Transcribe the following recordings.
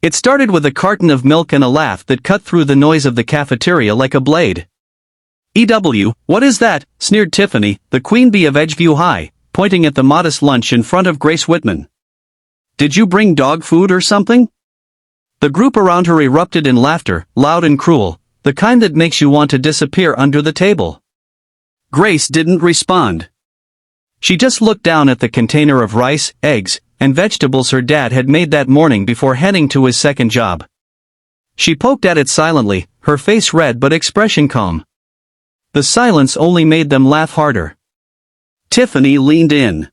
It started with a carton of milk and a laugh that cut through the noise of the cafeteria like a blade. What is that?" sneered Tiffany, the queen bee of Edgeview High, pointing at the modest lunch in front of Grace Whitman. "Did you bring dog food or something?" The group around her erupted in laughter, loud and cruel, the kind that makes you want to disappear under the table. Grace didn't respond. She just looked down at the container of rice, eggs, and vegetables her dad had made that morning before heading to his second job. She poked at it silently, her face red but expression calm. The silence only made them laugh harder. Tiffany leaned in.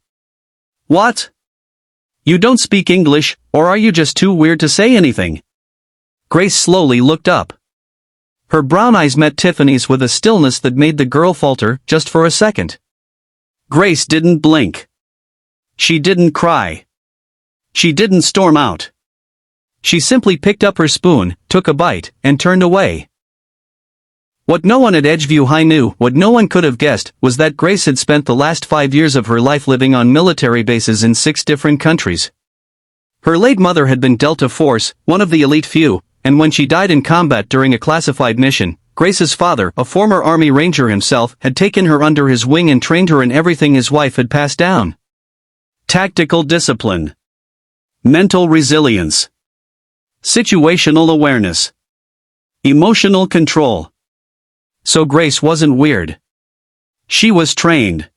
"What? You don't speak English, or are you just too weird to say anything?" Grace slowly looked up. Her brown eyes met Tiffany's with a stillness that made the girl falter just for a second. Grace didn't blink. She didn't cry. She didn't storm out. She simply picked up her spoon, took a bite, and turned away. What no one at Edgeview High knew, what no one could have guessed, was that Grace had spent the last 5 years of her life living on military bases in 6 different countries. Her late mother had been Delta Force, one of the elite few, and when she died in combat during a classified mission, Grace's father, a former Army Ranger himself, had taken her under his wing and trained her in everything his wife had passed down. Tactical discipline. Mental resilience. Situational awareness. Emotional control. So Grace wasn't weird. She was trained.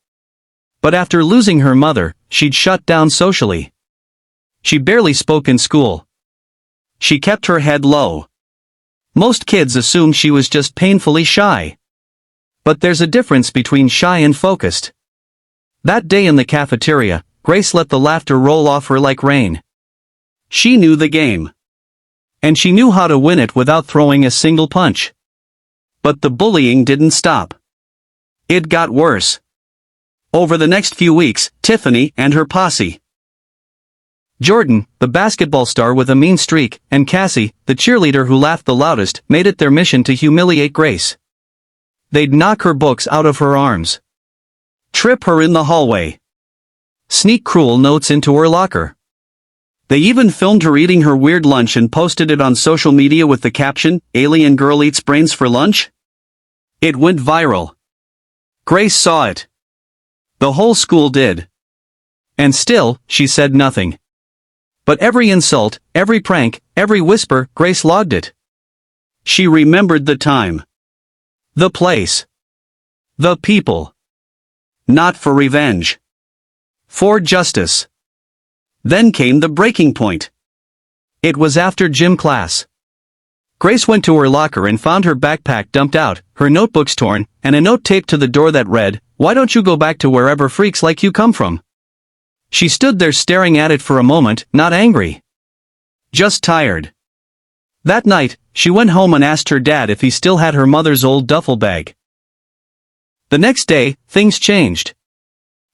But after losing her mother, she'd shut down socially. She barely spoke in school. She kept her head low. Most kids assume she was just painfully shy. But there's a difference between shy and focused. That day in the cafeteria, Grace let the laughter roll off her like rain. She knew the game. And she knew how to win it without throwing a single punch. But the bullying didn't stop. It got worse. Over the next few weeks, Tiffany and her posse. Jordan, the basketball star with a mean streak, and Cassie, the cheerleader who laughed the loudest, made it their mission to humiliate Grace. They'd knock her books out of her arms. Trip her in the hallway. Sneak cruel notes into her locker. They even filmed her eating her weird lunch and posted it on social media with the caption, "Alien girl eats brains for lunch?" It went viral. Grace saw it. The whole school did. And still, she said nothing. But every insult, every prank, every whisper, Grace logged it. She remembered the time. The place. The people. Not for revenge. For justice. Then came the breaking point. It was after gym class. Grace went to her locker and found her backpack dumped out, her notebooks torn, and a note taped to the door that read, "Why don't you go back to wherever freaks like you come from?" She stood there staring at it for a moment, not angry. Just tired. That night, she went home and asked her dad if he still had her mother's old duffel bag. The next day, things changed.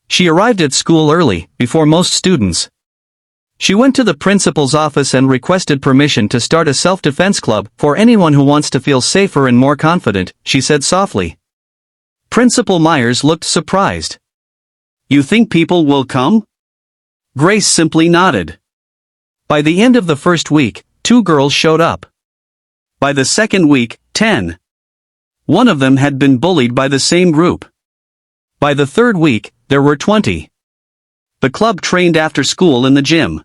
She arrived at school early, before most students. She went to the principal's office and requested permission to start a self-defense club for anyone who wants to feel safer and more confident, she said softly. Principal Myers looked surprised. "You think people will come?" Grace simply nodded. By the end of the first week, 2 girls showed up. By the second week, 10. One of them had been bullied by the same group. By the third week, there were 20. The club trained after school in the gym.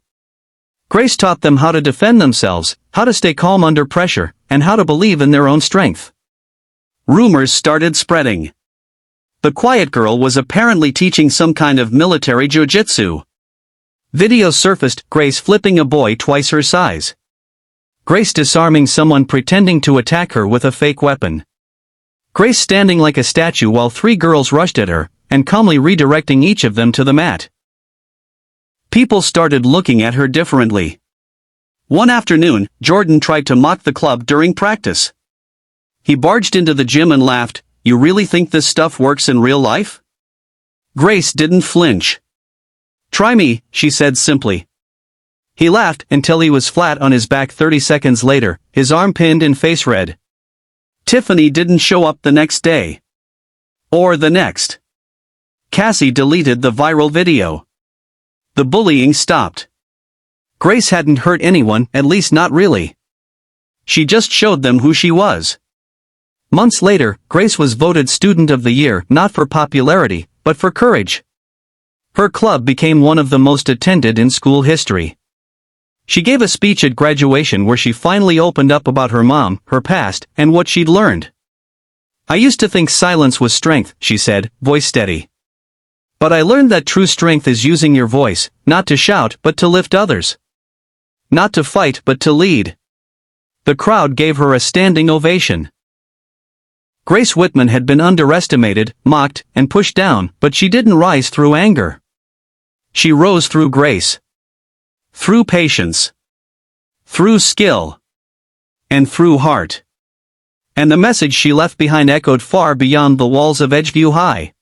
Grace taught them how to defend themselves, how to stay calm under pressure, and how to believe in their own strength. Rumors started spreading. The quiet girl was apparently teaching some kind of military jiu-jitsu. Videos surfaced, Grace flipping a boy twice her size. Grace disarming someone pretending to attack her with a fake weapon. Grace standing like a statue while 3 girls rushed at her, and calmly redirecting each of them to the mat. People started looking at her differently. One afternoon, Jordan tried to mock the club during practice. He barged into the gym and laughed, "You really think this stuff works in real life?" Grace didn't flinch. "Try me," she said simply. He laughed until he was flat on his back 30 seconds later, his arm pinned and face red. Tiffany didn't show up the next day. Or the next. Cassie deleted the viral video. The bullying stopped. Grace hadn't hurt anyone, at least not really. She just showed them who she was. Months later, Grace was voted Student of the Year not for popularity, but for courage. Her club became one of the most attended in school history. She gave a speech at graduation where she finally opened up about her mom, her past, and what she'd learned. "I used to think silence was strength," she said, voice steady. "But I learned that true strength is using your voice, not to shout but to lift others. Not to fight but to lead." The crowd gave her a standing ovation. Grace Whitman had been underestimated, mocked, and pushed down, but she didn't rise through anger. She rose through grace. Through patience. Through skill. And through heart. And the message she left behind echoed far beyond the walls of Edgeview High.